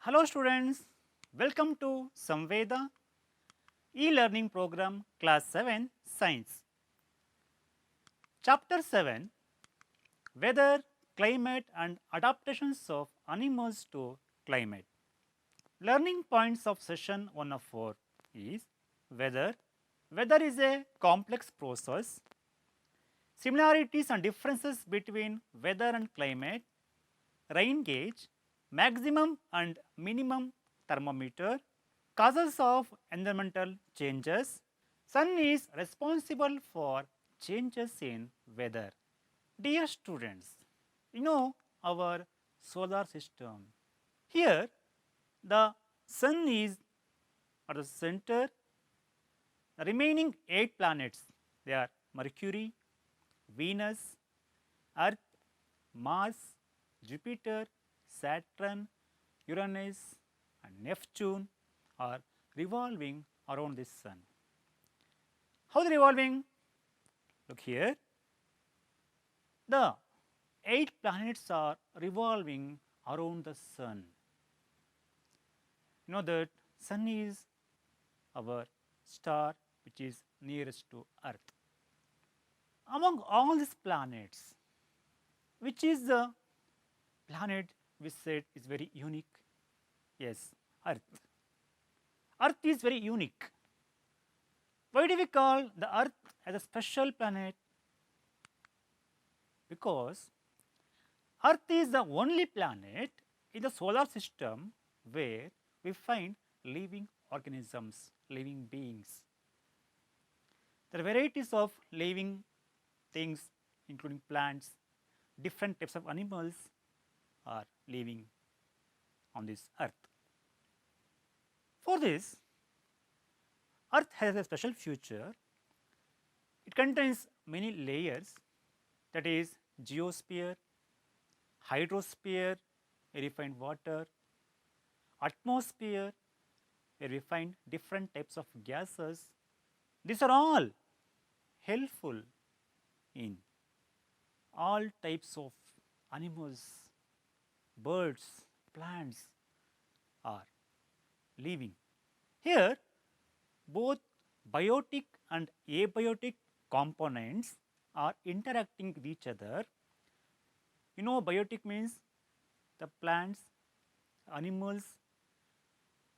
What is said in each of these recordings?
Hello students, welcome to Samveda e-learning program class 7 science. Chapter 7 Weather, climate and adaptations of animals to climate. Learning points of session 1 of 4 is weather. Weather is a complex process. Similarities and differences between weather and climate, rain gauge, maximum and minimum thermometer, causes of environmental changes. Sun is responsible for changes in weather. Dear students, you know our solar system. Here, the sun is at the center. The remaining 8 planets, they are Mercury, Venus, Earth, Mars, Jupiter, Saturn, Uranus, and Neptune are revolving around this sun. How they revolving? Look here. The 8 planets are revolving around the sun. You know that sun is our star which is nearest to Earth. Among all these planets, which is the planet we said is very unique? Yes, Earth. Earth is very unique. Why do we call the Earth as a special planet? Because Earth is the only planet in the solar system where we find living organisms, living beings. There are varieties of living things, including plants, different types of animals are living on this Earth. For this, Earth has a special feature. It contains many layers, that is geosphere, hydrosphere, where we find water, atmosphere, where we find different types of gases. These are all helpful in all types of animals, birds, plants are living. Here, both biotic and abiotic components are interacting with each other. You know, biotic means the plants, animals,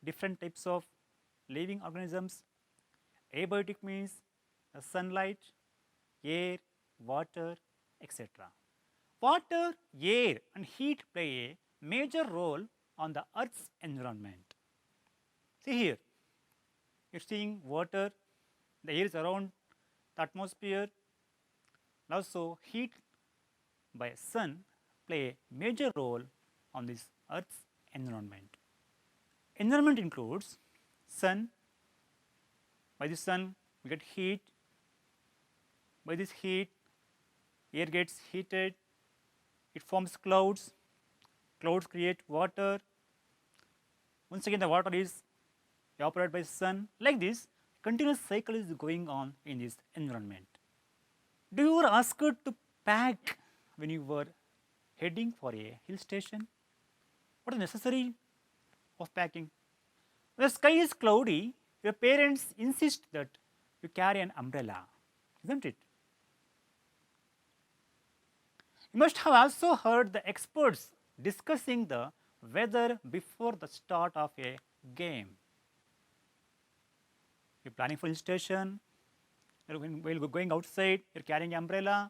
different types of living organisms. Abiotic means the sunlight, air, water, etc. Water, air and heat play a major role on the Earth's environment. See here, you're seeing water, the air is around the atmosphere, and also heat by sun play a major role on this Earth's environment. Environment includes sun. By the sun we get heat. By this heat, air gets heated, it forms clouds, clouds create water. Once again the water is evaporated by sun. Like this, continuous cycle is going on in this environment. Do you were asked to pack when you were heading for a hill station? What is necessary of packing? When the sky is cloudy, your parents insist that you carry an umbrella, isn't it? You must have also heard the experts discussing the weather before the start of a game. You're planning for hill station, while going outside, you're carrying an umbrella.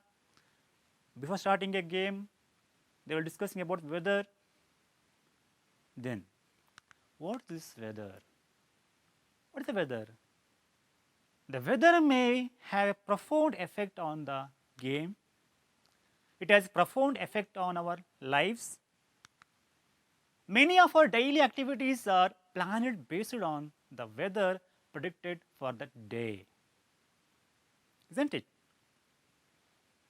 Before starting a game, they were discussing about weather. Then, what is weather? What is the weather? The weather may have a profound effect on the game. It has profound effect on our lives. Many of our daily activities are planned based on the weather predicted for that day, isn't it?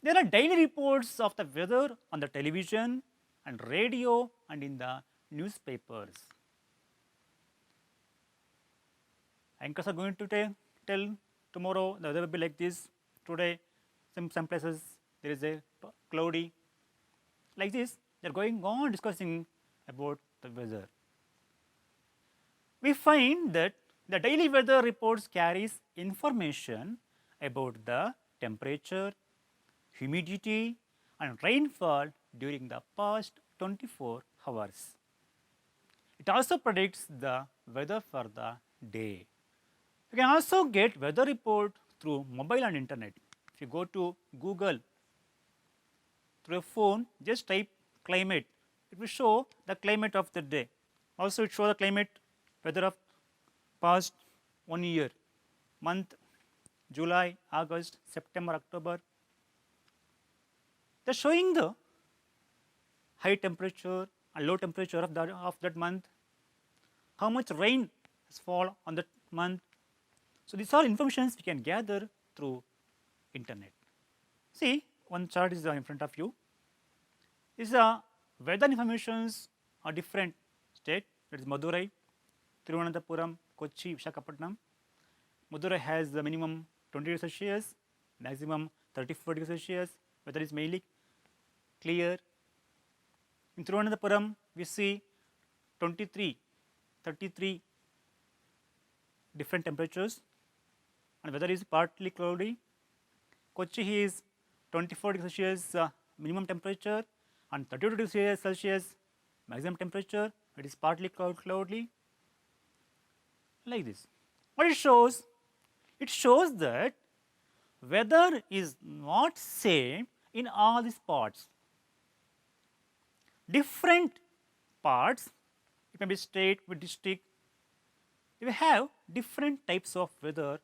There are daily reports of the weather on the television and radio and in the newspapers. Anchors are going to tell tomorrow the weather will be like this. Today, some places there is a cloudy. Like this, they are going on discussing about the weather. we find that the daily weather reports carries information about the temperature, humidity and rainfall during the past 24 hours. It also predicts the weather for the day. You can also get weather report through mobile and internet. If you go to Google through a phone, just type climate. It will show the climate of the day. Also, it shows the climate weather of past 1 year, month, July, August, September, October. They are showing the high temperature and low temperature of that month, how much rain has fallen on that month. So, these are informations we can gather through internet. See, one chart is in front of you. This is weather informations are different state, that is Madurai, Thiruvananthapuram, Kochi, Visakhapatnam. Madurai has the minimum 20 degrees Celsius, maximum 34 degrees Celsius. Weather is mainly clear. In Thiruvananthapuram, we see 23, 33 different temperatures, and weather is partly cloudy. Kochi is 24 degrees Celsius minimum temperature and 32 degrees Celsius maximum temperature. It is partly cloudy, like this. What it shows? It shows that weather is not same in all these parts. Different parts, it may be state with district, we have different types of weather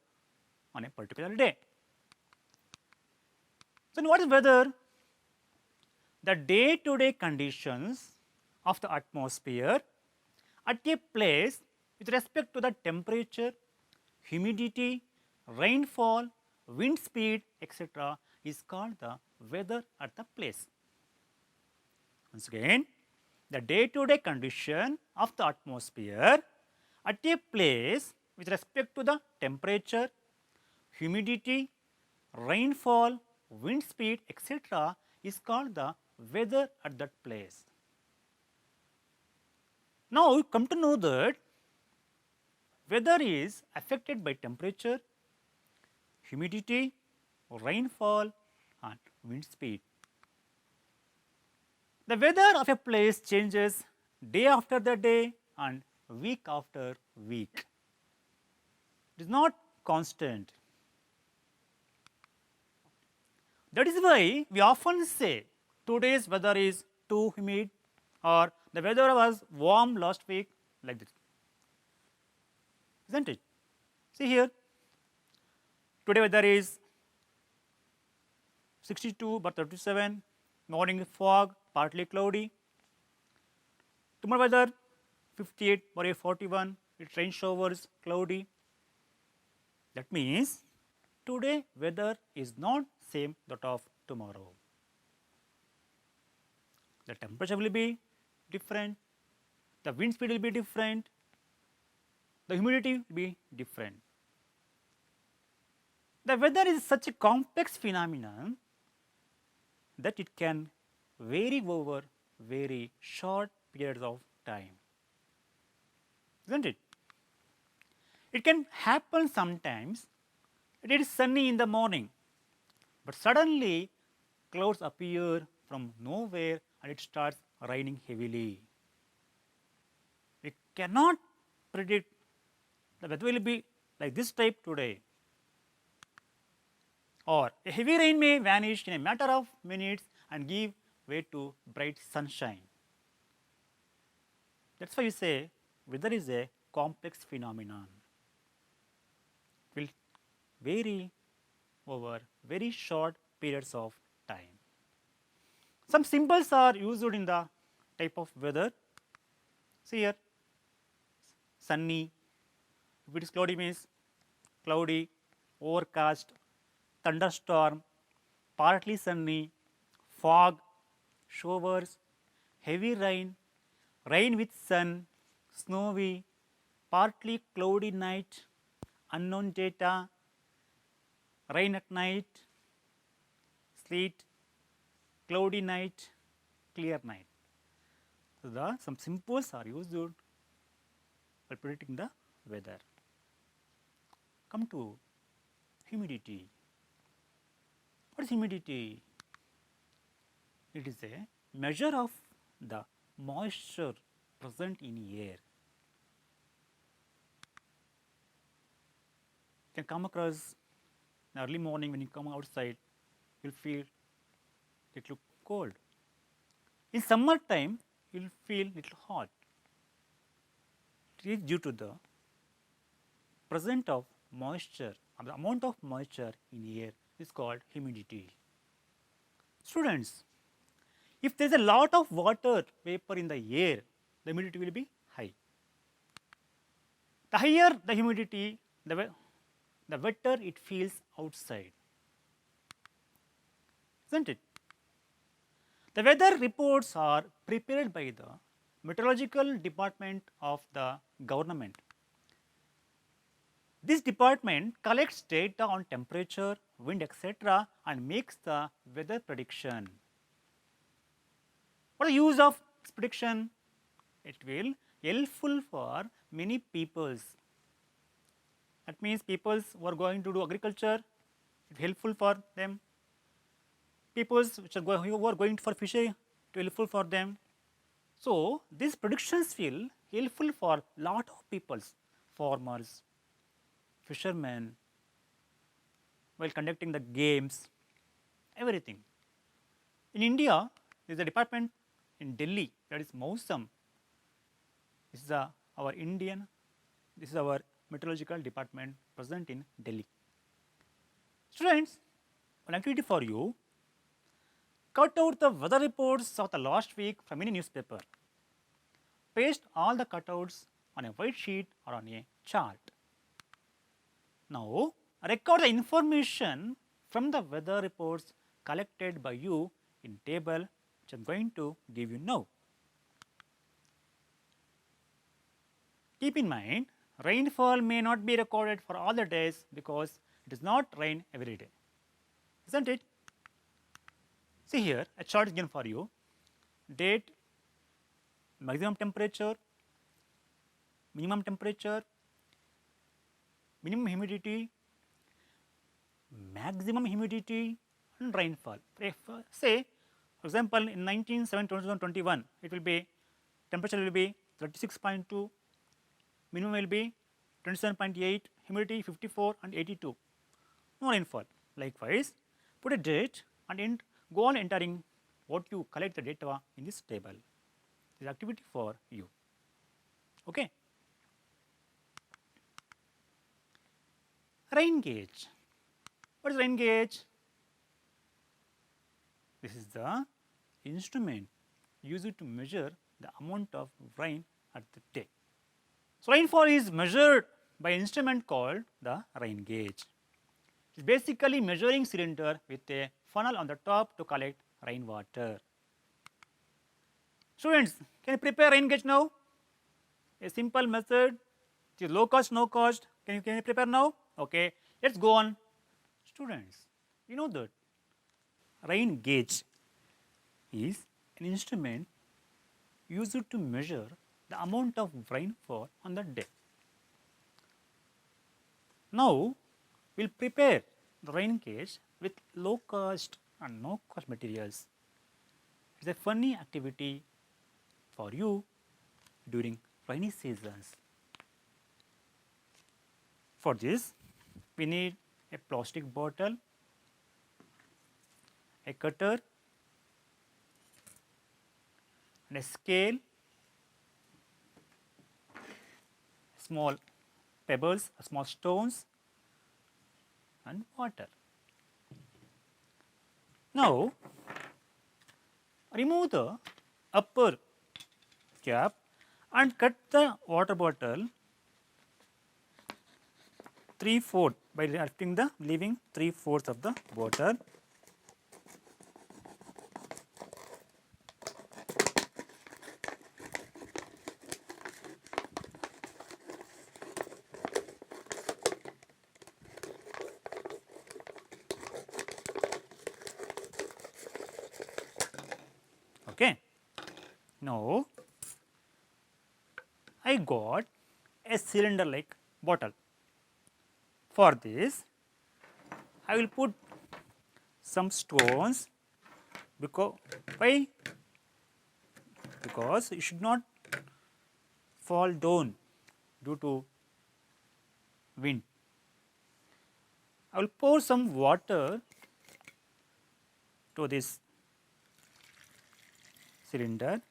on a particular day. So, what is weather? The day-to-day conditions of the atmosphere at a place with respect to the temperature, humidity, rainfall, wind speed, etc. is called the weather at the place. Once again, the day-to-day condition of the atmosphere at a place with respect to the temperature, humidity, rainfall, wind speed, etc. is called the weather at that place. Now, you come to know that weather is affected by temperature, humidity, rainfall and wind speed. The weather of a place changes day after the day and week after week. It is not constant. That is why we often say today's weather is too humid or the weather was warm last week, like this. Isn't it? See here, today weather is 62 but 37, morning fog, partly cloudy. Tomorrow weather 58 or 41, it rain showers, cloudy. That means today weather is not same that of tomorrow. The temperature will be different, the wind speed will be different, the humidity will be different. The weather is such a complex phenomenon that it can vary over very short periods of time. Isn't it? It can happen sometimes. It is sunny in the morning, but suddenly clouds appear from nowhere and it starts raining heavily. We cannot predict the weather will be like this type today, or a heavy rain may vanish in a matter of minutes and give way to bright sunshine. That is why you say weather is a complex phenomenon. It will vary over very short periods of time. Some symbols are used in the type of weather. See here, sunny. If it is cloudy means cloudy, overcast, thunderstorm, partly sunny, fog, showers, heavy rain, rain with sun, snowy, partly cloudy night, unknown data, rain at night, sleet, cloudy night, clear night. So, some symbols are used while predicting the weather. Come to humidity. What is humidity? It is a measure of the moisture present in air. You can come across in early morning when you come outside, you'll feel it look cold. In summer time, you'll feel little hot. It is due to the presence of moisture, or the amount of moisture in air is called humidity. Students, if there is a lot of water vapor in the air, the humidity will be high. The higher the humidity, the wetter it feels outside. Isn't it? The weather reports are prepared by the meteorological department of the government. This department collects data on temperature, wind, etc., and makes the weather prediction. What is the use of this prediction? It will helpful for many peoples. That means peoples who are going to do agriculture, it helpful for them. Peoples who are going for fishing, it helpful for them. So these predictions will helpful for lot of peoples, farmers, fishermen, while conducting the games, everything. In India, there is a department in Delhi, that is Mausam. This is our Indian, this is our meteorological department present in Delhi. Students, one activity for you, cut out the weather reports of the last week from any newspaper. Paste all the cutouts on a white sheet or on a chart. Now, record the information from the weather reports collected by you in table which I am going to give you now. Keep in mind, rainfall may not be recorded for all the days because it does not rain every day, isn't it? See here, a chart is given for you. Date, maximum temperature, minimum temperature, minimum humidity, maximum humidity, and rainfall. If say, for example, in 19/7/2021, it will be temperature will be 36.2, minimum will be 27.8, humidity 54 and 82. No rainfall. Likewise, put a date and go on entering what you collect the data in this table. This activity for you. Okay. Rain gauge. What is rain gauge? This is the instrument used to measure the amount of rain at the day. So rainfall is measured by an instrument called the rain gauge. It is basically measuring cylinder with a funnel on the top to collect rainwater. Students, can you prepare rain gauge now? A simple method, it is low cost, no cost. Can you prepare now? Okay, let's go on. Students, you know that rain gauge is an instrument used to measure the amount of rainfall on the day. Now, we will prepare the rain gauge with low cost and no cost materials. It is a funny activity for you during rainy seasons. For this, we need a plastic bottle, a cutter, and a scale, small pebbles, small stones, and water. Now, remove the upper cap and cut the water bottle 3/4 by leaving 3/4 of the bottle. Okay. Now, I got a cylinder like bottle. For this, I will put some stones because why? Because it should not fall down due to wind. I will pour some water to this cylinder,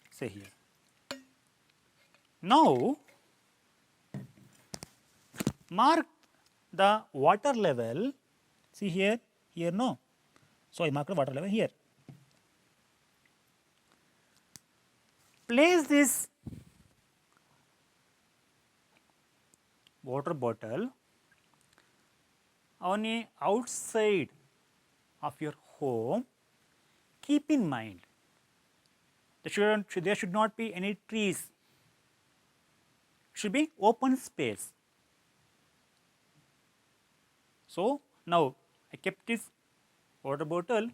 say here. Now, mark the water level, see here, here no. So, I mark the water level here. Place this water bottle on a outside of your home. Keep in mind there should not be any trees, should be open space. So, now I kept this water bottle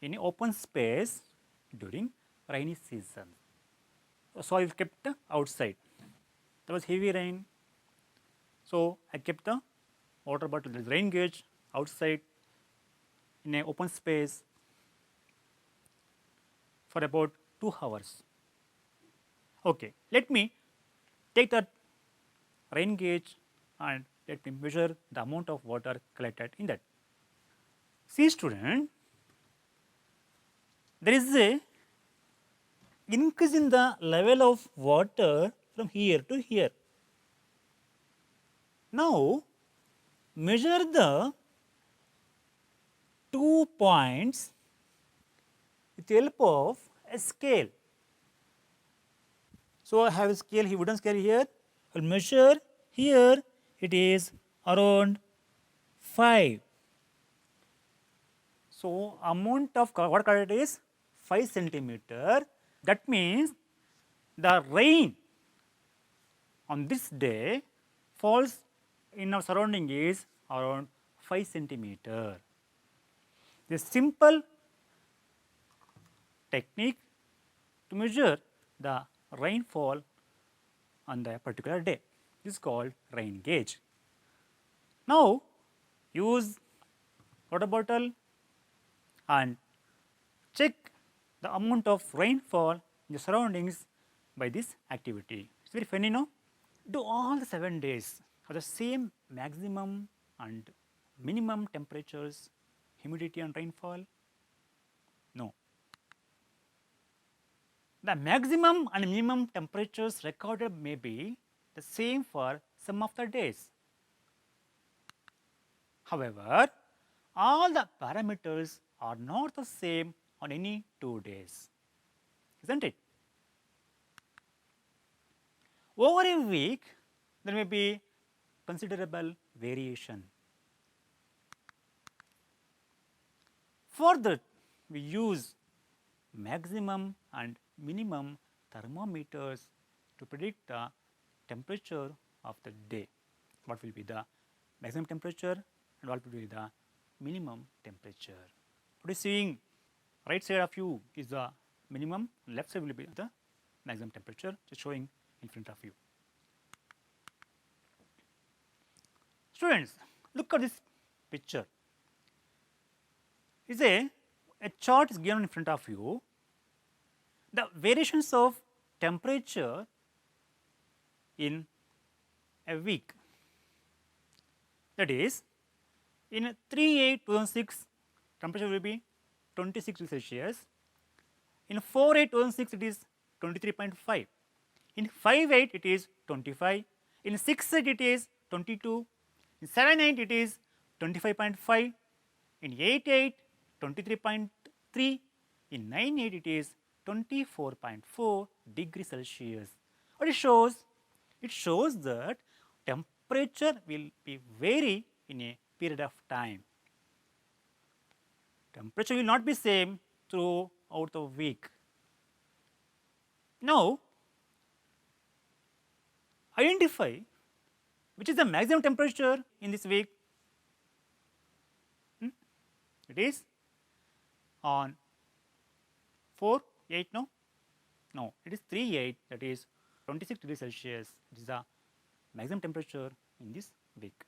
in an open space during rainy season. So, I kept outside. There was heavy rain. So, I kept the water bottle, the rain gauge outside in an open space for about 2 hours. Okay, let me take that rain gauge and let me measure the amount of water collected in that. See student, there is a increase in the level of water from here to here. Now, measure the 2 points with the help of a scale. So, I have a scale, wooden scale here. I will measure here, it is around 5. So, amount of water collected is 5 centimeter. That means the rain on this day falls in our surrounding is around 5 centimeter. This simple technique to measure the rainfall on the particular day. This is called rain gauge. Now, use water bottle and check the amount of rainfall in the surroundings by this activity. It's very funny, no? Do all the 7 days have the same maximum and minimum temperatures, humidity and rainfall? No. The maximum and minimum temperatures recorded may be the same for some of the days. However, all the parameters are not the same on any 2 days, isn't it? Over a week, there may be considerable variation. For that, we use maximum and minimum thermometers to predict the temperature of the day. What will be the maximum temperature and what will be the minimum temperature. What you seeing right side of you is the minimum, left side will be the maximum temperature, just showing in front of you. Students, look at this picture. Is a chart is given in front of you. The variations of temperature in a week. That is, in 3/8/2006, temperature will be 26 degrees Celsius. In 4/8/2006, it is 23.5. In 5/8, it is 25. In 6/8, it is 22. In 7/8, it is 25.5. In 8/8, 23.3. In 9/8, it is 24.4 degrees Celsius. What it shows? It shows that temperature will be vary in a period of time. Temperature will not be same throughout the week. Now, identify which is the maximum temperature in this week. It is on 4/8, no? No, it is 3/8, that is 26 degrees Celsius. It is the maximum temperature in this week.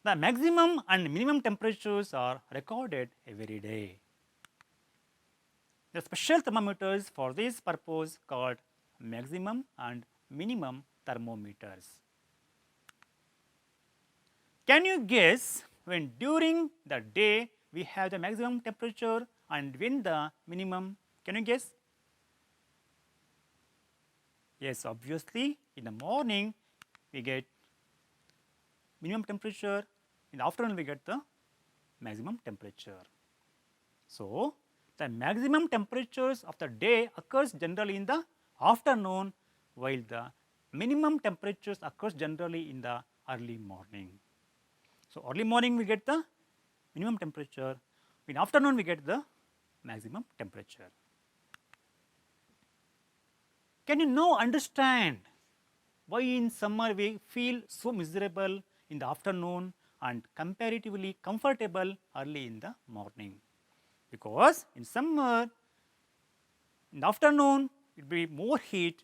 The maximum and minimum temperatures are recorded every day. There are special thermometers for this purpose called maximum and minimum thermometers. Can you guess when during the day we have the maximum temperature and when the minimum? Can you guess? Yes, obviously in the morning we get minimum temperature, in the afternoon we get the maximum temperature. So, the maximum temperatures of the day occurs generally in the afternoon, while the minimum temperatures occurs generally in the early morning. So, early morning we get the minimum temperature, in afternoon we get the maximum temperature. Can you now understand why in summer we feel so miserable in the afternoon and comparatively comfortable early in the morning? Because in summer, in the afternoon, it will be more heat,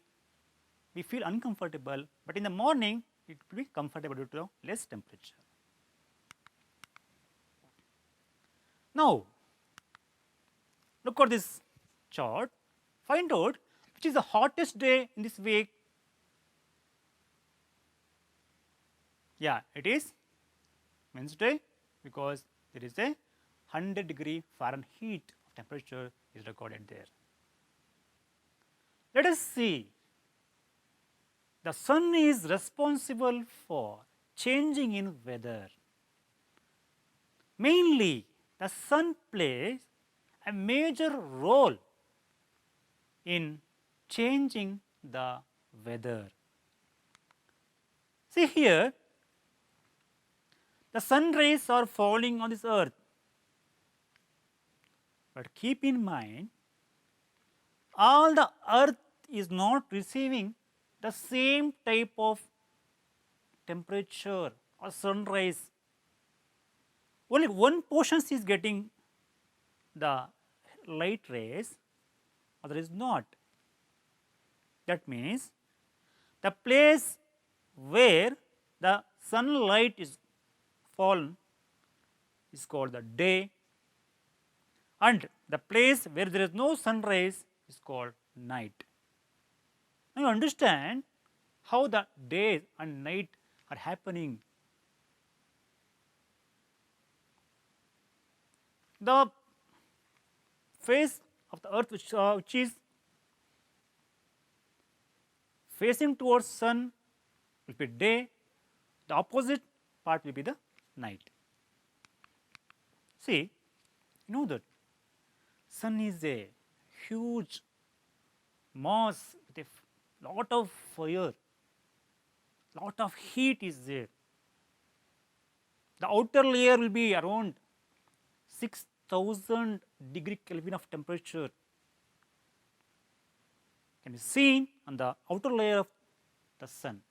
we feel uncomfortable, but in the morning, it will be comfortable due to less temperature. Now, look at this chart, find out which is the hottest day in this week. Yeah, it is Wednesday because there is a 100 Fahrenheit of temperature is recorded there. Let us see. The sun is responsible for changing in weather. Mainly, the sun plays a major role in changing the weather. See here, the sun rays are falling on this earth. But keep in mind, all the earth is not receiving the same type of temperature or sun rays. Only one portion is getting the light rays, other is not. That means the place where the sunlight is fallen is called the day, and the place where there is no sun rays is called night. Now you understand how the day and night are happening. The face of the earth which is facing towards sun will be day, the opposite part will be the night. See, you know that sun is a huge mass with a lot of fire, lot of heat is there. The outer layer will be around 6000 degree Kelvin of temperature can be seen on the outer layer of the sun.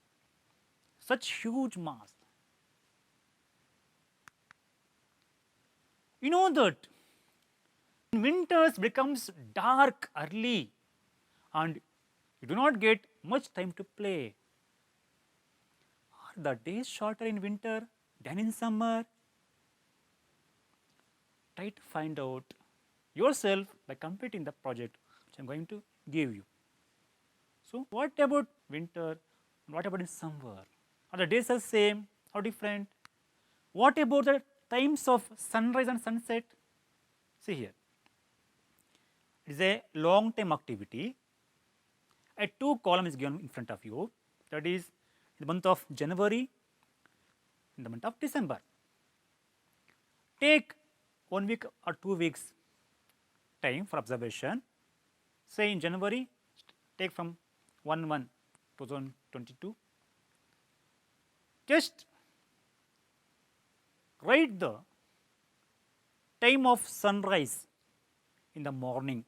Such huge mass. You know that winters becomes dark early and you do not get much time to play. Are the days shorter in winter than in summer? Try to find out yourself by completing the project which I am going to give you. So, what about winter? What about in summer? Are the days the same? How different? What about the times of sunrise and sunset? See here. It is a long time activity. A 2 column is given in front of you. That is in the month of January, in the month of December. Take 1 week or 2 weeks time for observation. Say in January, take from 1/1/2022. Just write the time of sunrise in the morning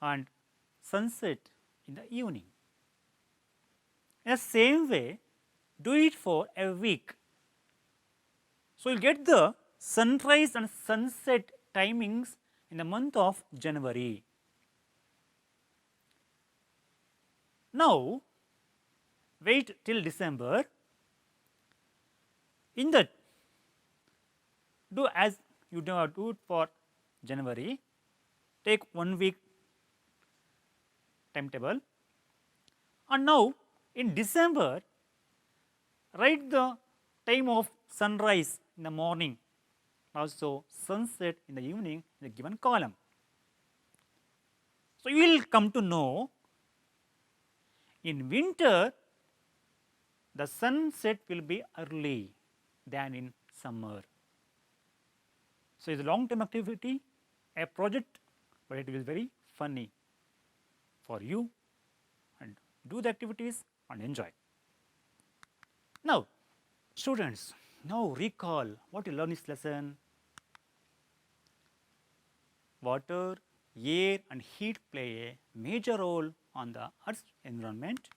and sunset in the evening. In the same way, do it for a week. So, you will get the sunrise and sunset timings in the month of January. Now, wait till December. In that, do as you do it for January. Take 1 week timetable. And now, in December, write the time of sunrise in the morning, also sunset in the evening in the given column. So, you will come to know in winter the sunset will be early than in summer. So, it's a long term activity, a project, but it will be very funny for you, and do the activities and enjoy. Now, students, now recall what you learned in this lesson. Water, air and heat play a major role on the Earth's environment.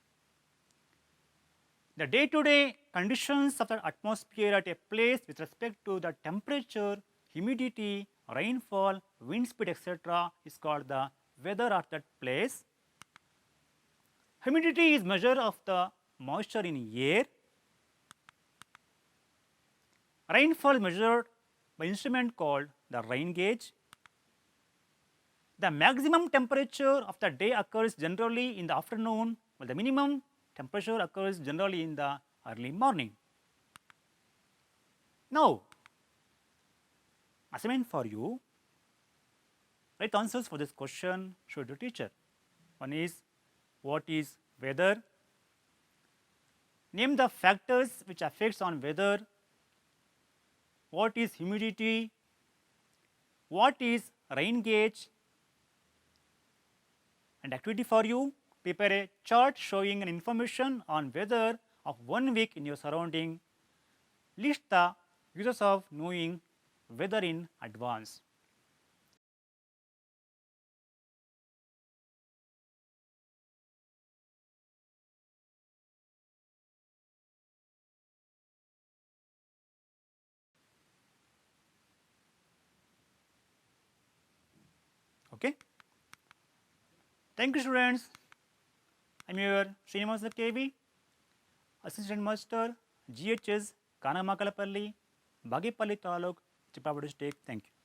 The day-to-day conditions of the atmosphere at a place with respect to the temperature, humidity, rainfall, wind speed, etc. is called the weather of that place. Humidity is measure of the moisture in air. Rainfall is measured by instrument called the rain gauge. The maximum temperature of the day occurs generally in the afternoon, while the minimum temperature occurs generally in the early morning. Now, assignment for you, write answers for this question should your teacher. One is, what is weather? Name the factors which affects on weather. What is humidity? What is rain gauge? And activity for you, prepare a chart showing an information on weather of 1 week in your surrounding. List the uses of knowing weather in advance. Okay. Thank you, students. I am your Srinivasa KV, Assistant Master, GHS, Kanamakalapalli, Bagipalli Taluk, Chipavadu District. Thank you.